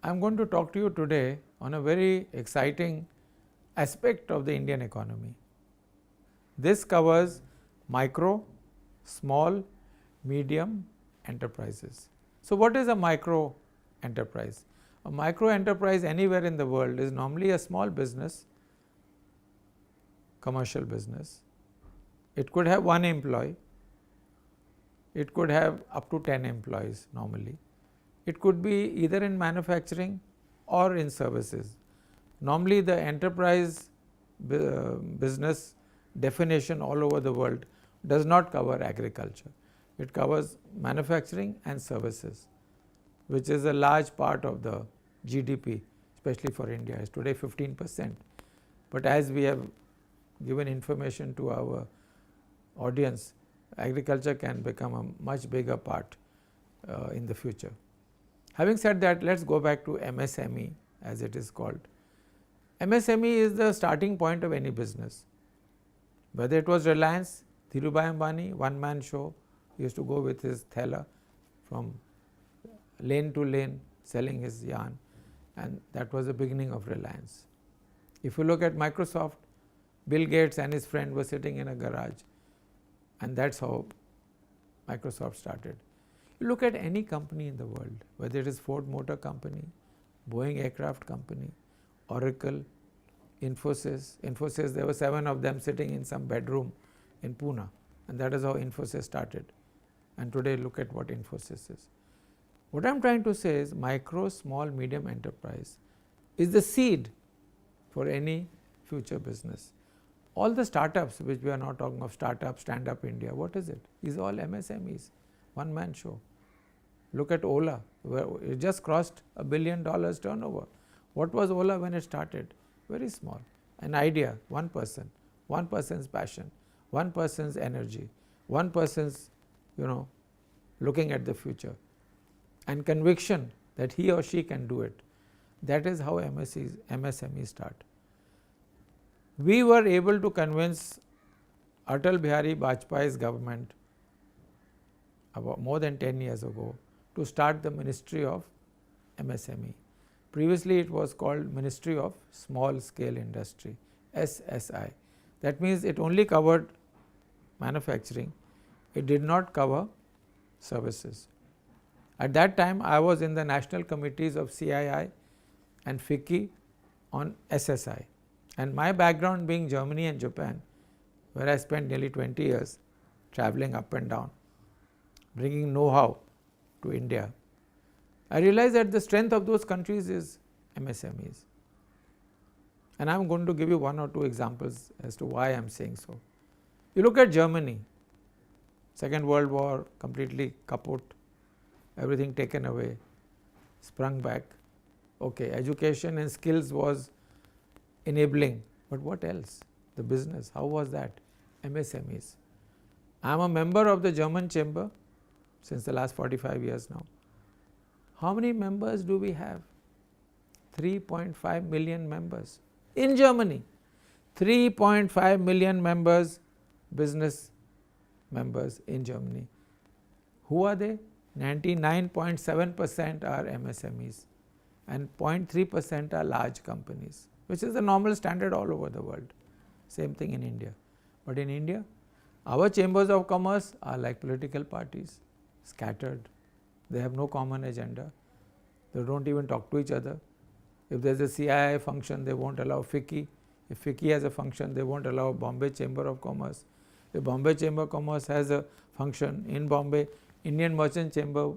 I am going to talk to you today on a very exciting aspect of the Indian economy. This covers micro, small, medium enterprises. So, what is a micro enterprise? A micro enterprise anywhere in the world is normally a small business, commercial business. It could have one employee, it could have up to 10 employees normally. It could be either in manufacturing or in services. Normally the enterprise business definition all over the world does not cover agriculture. It covers manufacturing and services, which is a large part of the GDP, especially for India. It's today 15%. But as we have given information to our audience, agriculture can become a much bigger part in the future. Having said that, let us go back to MSME as it is called. MSME is the starting point of any business. Whether it was Reliance, Dhirubhai Ambani, one man show, he used to go with his thela from lane to lane selling his yarn, and that was the beginning of Reliance. If you look at Microsoft, Bill Gates and his friend were sitting in a garage, and that is how Microsoft started. You look at any company in the world, whether it is Ford Motor Company, Boeing Aircraft Company, Oracle, Infosys, there were 7 of them sitting in some bedroom in Pune, and that is how Infosys started. And today look at what Infosys is. What I am trying to say is micro, small, medium enterprise is the seed for any future business. All the startups, which we are now talking of, startup, stand up India, what is it? These are all MSMEs, one man show. Look at Ola, where it just crossed $1 billion turnover. What was Ola when it started? Very small. An idea, one person, one person's passion, one person's energy, one person's looking at the future and conviction that he or she can do it. That is how MSMEs start. We were able to convince Atal Bihari Vajpayee's government about more than 10 years ago to start the Ministry of MSME. Previously it was called Ministry of Small Scale Industry, SSI. That means it only covered manufacturing, it did not cover services. At that time I was in the national committees of CII and FICCI on SSI, and my background being Germany and Japan, where I spent nearly 20 years traveling up and down, bringing know-how to India, I realized that the strength of those countries is MSMEs. And I am going to give you 1 or 2 examples as to why I am saying so. You look at Germany, Second World War completely kaput, everything taken away, sprung back. Okay, education and skills was enabling, but what else? The business, how was that? MSMEs. I am a member of the German chamber since the last 45 years now. How many members do we have? 3.5 million members in Germany. 3.5 million members, business members in Germany. Who are they? 99.7% are MSMEs and 0.3% are large companies, which is the normal standard all over the world. Same thing in India. But in India, our chambers of commerce are like political parties, scattered. They have no common agenda. They do not even talk to each other. If there is a CII function, they will not allow FICCI. If FICCI has a function, they will not allow Bombay Chamber of Commerce. If Bombay Chamber of Commerce has a function in Bombay, Indian Merchant Chamber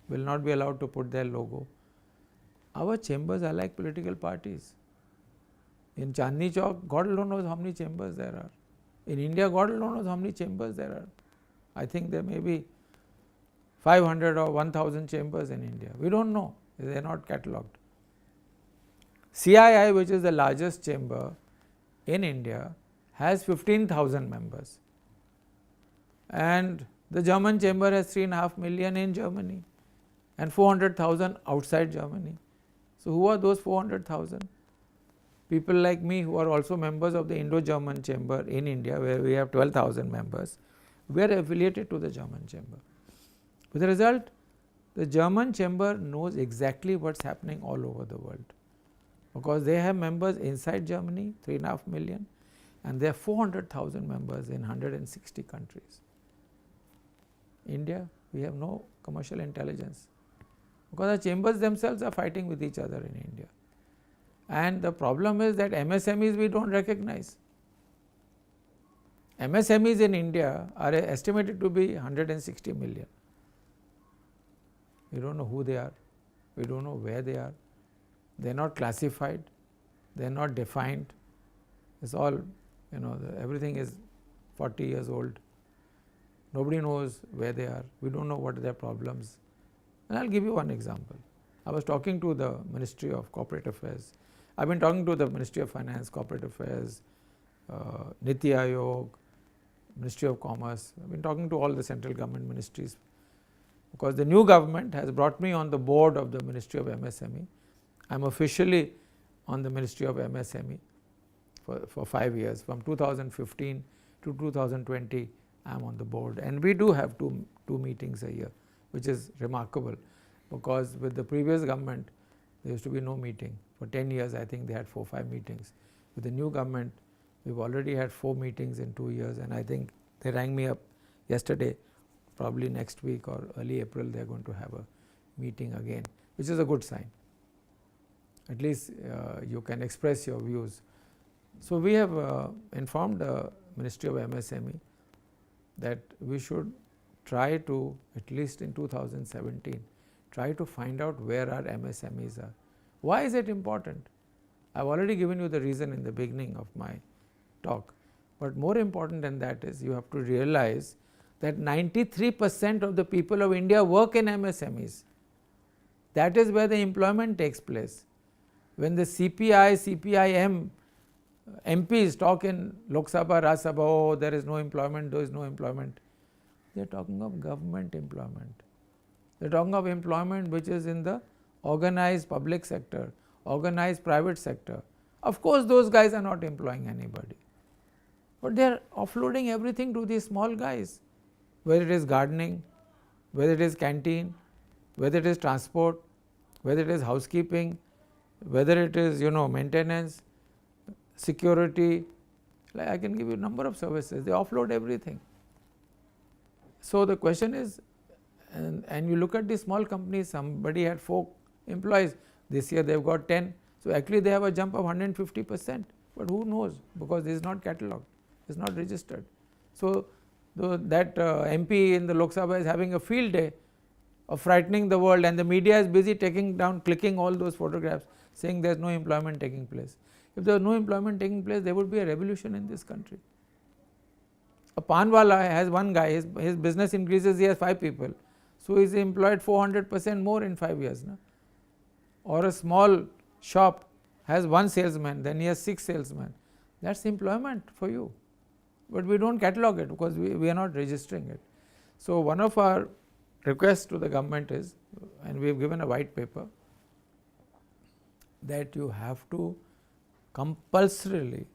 will not be allowed to put their logo. Our chambers are like political parties. In Chandni Chowk, God alone knows how many chambers there are. In India, God alone knows how many chambers there are. I think there may be 500 or 1000 chambers in India. We do not know, they are not catalogued. CII, which is the largest chamber in India, has 15,000 members, and the German chamber has 3.5 million in Germany and 400,000 outside Germany. So, who are those 400,000? People like me who are also members of the Indo-German chamber in India, where we have 12,000 members, we are affiliated to the German chamber. With the result, The German chamber knows exactly what's happening all over the world, because they have members inside Germany, 3.5 million, and there are 400,000 members in 160 countries. India, we have no commercial intelligence, because the chambers themselves are fighting with each other in India. And the problem is that MSMEs we don't recognize. MSMEs in India are estimated to be 160 million. We don't know who they are, we don't know where they are, they are not classified, they are not defined. It's all, everything is 40 years old. Nobody knows where they are, we don't know what are their problems. And I'll give you one example. I was talking to the Ministry of Corporate Affairs. I've been talking to the Ministry of Finance, Corporate Affairs, Niti Aayog, Ministry of Commerce. I've been talking to all the central government ministries, because the new government has brought me on the board of the Ministry of MSME. I'm officially on the Ministry of MSME for 5 years. From 2015 to 2020, I'm on the board, and we do have two meetings a year, which is remarkable, because with the previous government there used to be no meeting. For 10 years I think they had 4 or 5 meetings. With the new government we've already had 4 meetings in 2 years, and I think they rang me up yesterday, probably next week or early April they are going to have a meeting again, which is a good sign. At least you can express your views. So we have informed the Ministry of MSME that we should try to, at least in 2017, try to find out where our MSMEs are. Why is it important? I have already given you the reason in the beginning of my talk, but more important than that is you have to realize that 93% of the people of India work in MSMEs. That is where the employment takes place. When the CPI, CPIM MPs talk in Lok Sabha, Rajya Sabha, oh, there is no employment, there is no employment. They are talking of government employment. They are talking of employment which is in the organized public sector, organized private sector. Of course, those guys are not employing anybody, but they are offloading everything to these small guys, whether it is gardening, whether it is canteen, whether it is transport, whether it is housekeeping, whether it is maintenance, security. Like I can give you a number of services, they offload everything. So the question is, and you look at the small companies, somebody had 4 employees, this year they have got 10, so actually they have a jump of 150%, but who knows, because this is not catalogued, it is not registered. So that MP in the Lok Sabha is having a field day of frightening the world, and the media is busy taking down, clicking all those photographs, saying there is no employment taking place. If there was no employment taking place, there would be a revolution in this country. A panwala has one guy, his business increases, he has 5 people, so he is employed 400% more in 5 years. No? Or a small shop has 1 salesman, then he has 6 salesmen. That is employment for you, but we do not catalogue it because we are not registering it. So one of our requests to the government is, and we have given a white paper, that you have to compulsorily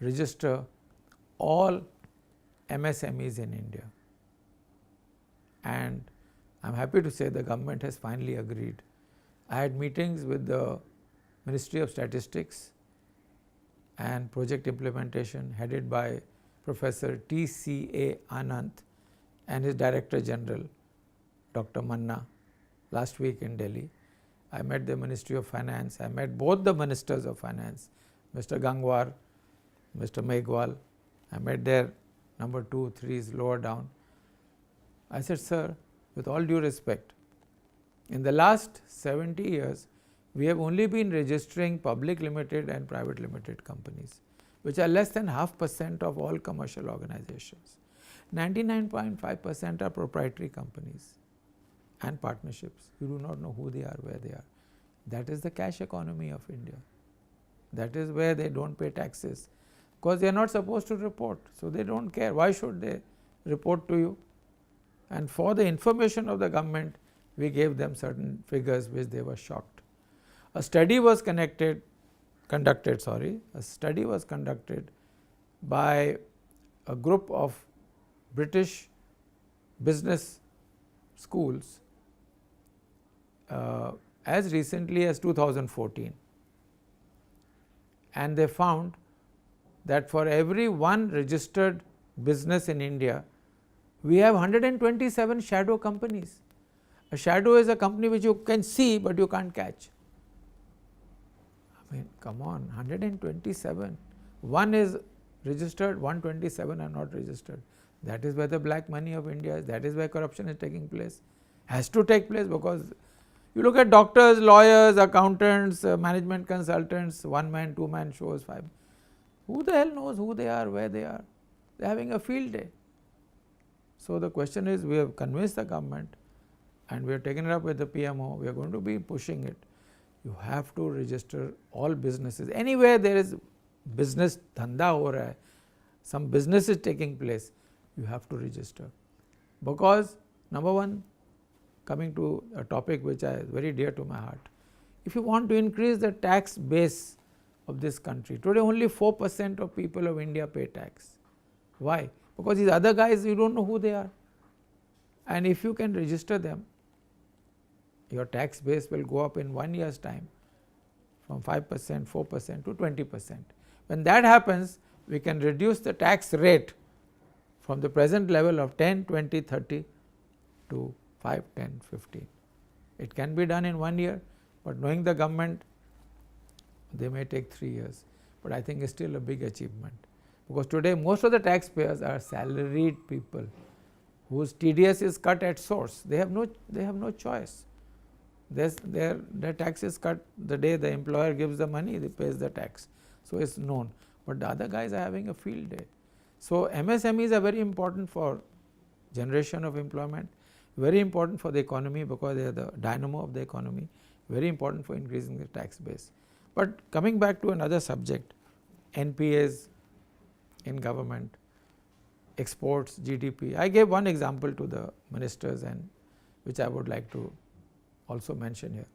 register all MSMEs in India, and I am happy to say the government has finally agreed. I had meetings with the Ministry of Statistics and Project Implementation headed by Professor T.C.A. Anant and his Director General Dr. Manna last week in Delhi. I met the Ministry of Finance, I met both the Ministers of Finance, Mr. Gangwar, Mr. Meghwal. I met their number 2, 3s lower down. I said, sir, with all due respect, in the last 70 years, we have only been registering public limited and private limited companies, which are less than 0.5% of all commercial organizations. 99.5% are proprietary companies and partnerships. You do not know who they are, where they are. That is the cash economy of India. That is where they do not pay taxes, because they are not supposed to report. So they do not care. Why should they report to you? And for the information of the government, we gave them certain figures which they were shocked. A study was conducted by a group of British business schools as recently as 2014, and they found that for every one registered business in India, we have 127 shadow companies. A shadow is a company which you can see but you can't catch. I mean, come on, 127. One is registered, 127 are not registered. That is where the black money of India is, that is where corruption is taking place. Has to take place, because you look at doctors, lawyers, accountants, management consultants, one man, two man shows, five. Who the hell knows who they are, where they are? They are having a field day. So the question is, we have convinced the government and we have taken it up with the PMO, we are going to be pushing it. You have to register all businesses. Anywhere there is business dhanda ho raha hai, some business is taking place, you have to register. Because number one, coming to a topic which is very dear to my heart, if you want to increase the tax base of this country, today only 4% of people of India pay tax. Why? Because these other guys, you don't know who they are. And if you can register them, your tax base will go up in 1 year's time from 5%, 4% to 20%. When that happens, we can reduce the tax rate from the present level of 10, 20, 30 to 5, 10, 15. It can be done in 1 year, but knowing the government, they may take 3 years. But I think it's still a big achievement. Because today most of the taxpayers are salaried people whose TDS is cut at source. They have no choice. Their tax is cut the day the employer gives the money, they pays the tax. So it's known. But the other guys are having a field day. So MSMEs are very important for generation of employment, very important for the economy because they are the dynamo of the economy, very important for increasing the tax base. But coming back to another subject, NPAs in government, exports, GDP. I gave one example to the ministers, and which I would like to also mention here.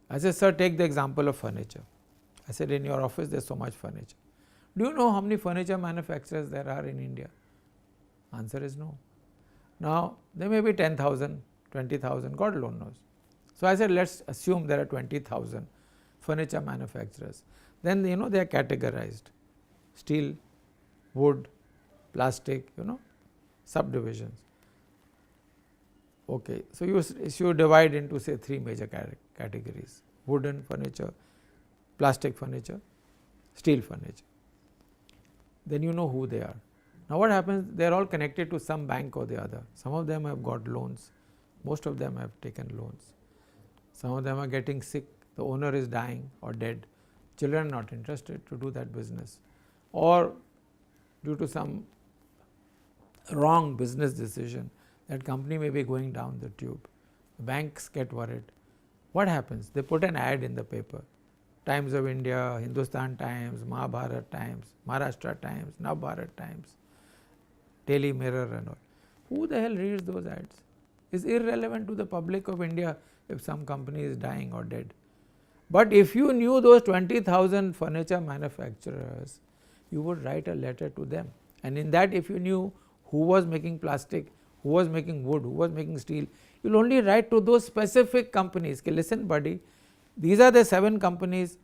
I said, sir, take the example of furniture. I said, in your office there is so much furniture. Do you know how many furniture manufacturers there are in India? Answer is no. Now, there may be 10,000, 20,000, God alone knows. So I said, let's assume there are 20,000 furniture manufacturers. Then they are categorized: steel, wood, plastic, subdivisions. Okay, so you divide into say 3 major categories: wooden furniture, plastic furniture, steel furniture. Then you know who they are. Now what happens, they are all connected to some bank or the other. Some of them have got loans, most of them have taken loans. Some of them are getting sick, the owner is dying or dead, children are not interested to do that business, or due to some wrong business decision, that company may be going down the tube. The banks get worried. What happens? They put an ad in the paper. Times of India, Hindustan Times, Mahabharat Times, Maharashtra Times, Navbharat Times, Daily Mirror and all. Who the hell reads those ads? It's irrelevant to the public of India if some company is dying or dead. But if you knew those 20,000 furniture manufacturers, you would write a letter to them. And in that, if you knew who was making plastic, who was making wood, who was making steel, you will only write to those specific companies. Okay, listen buddy, these are the 7 companies,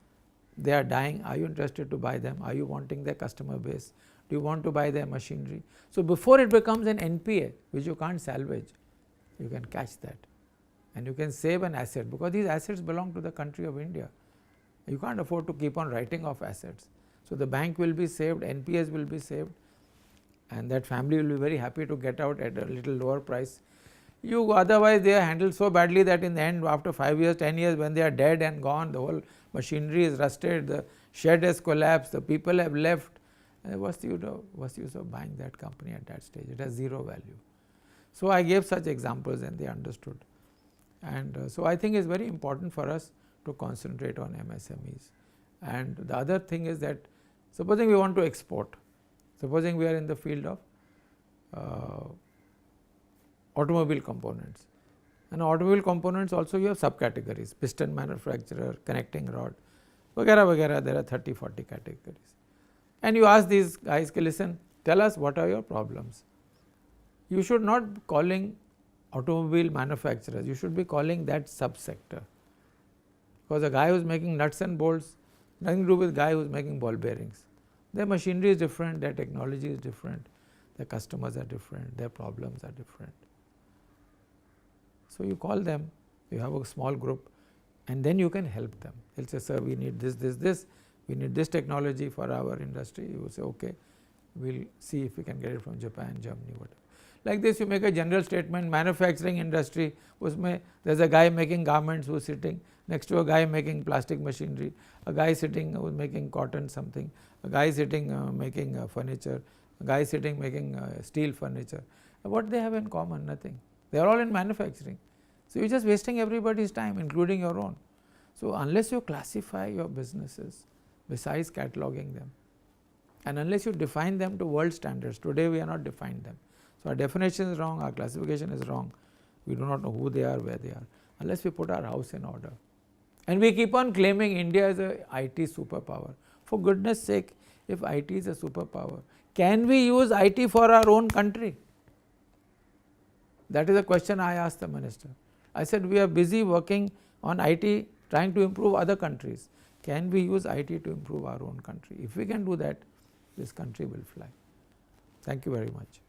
they are dying, are you interested to buy them? Are you wanting their customer base? Do you want to buy their machinery? So before it becomes an NPA, which you can't salvage, you can catch that. And you can save an asset, because these assets belong to the country of India. You can't afford to keep on writing off assets. So the bank will be saved, NPAs will be saved, and that family will be very happy to get out at a little lower price. Otherwise they are handled so badly that in the end, after 5 years, 10 years, when they are dead and gone, the whole machinery is rusted, the shed has collapsed, the people have left. What's the use of buying that company at that stage? It has zero value. So I gave such examples and they understood. And so I think it's very important for us to concentrate on MSMEs. And the other thing is that, supposing we want to export, supposing we are in the field of automobile components. And automobile components also you have subcategories: piston manufacturer, connecting rod, vagara vagara, there are 30, 40 categories. And you ask these guys, listen, tell us what are your problems. You should not be calling automobile manufacturers, you should be calling that subsector. Because the guy who is making nuts and bolts, nothing to do with the guy who is making ball bearings. Their machinery is different, their technology is different, their customers are different, their problems are different. So you call them, you have a small group, and then you can help them. They'll say, sir, we need this, we need this technology for our industry. You will say, okay, we'll see if we can get it from Japan, Germany, whatever. Like this, you make a general statement, manufacturing industry, there's a guy making garments who's sitting next to a guy making plastic machinery, a guy sitting who's making cotton something, a guy sitting making furniture, a guy sitting making steel furniture. What they have in common? Nothing. They are all in manufacturing. So, you are just wasting everybody's time, including your own. So, unless you classify your businesses besides cataloging them, and unless you define them to world standards, today we are not defined them. So, our definition is wrong, our classification is wrong, we do not know who they are, where they are, unless we put our house in order. And we keep on claiming India is a IT superpower. For goodness sake, if IT is a superpower, can we use IT for our own country? That is a question I asked the minister. I said, we are busy working on IT, trying to improve other countries. Can we use IT to improve our own country? If we can do that, this country will fly. Thank you very much.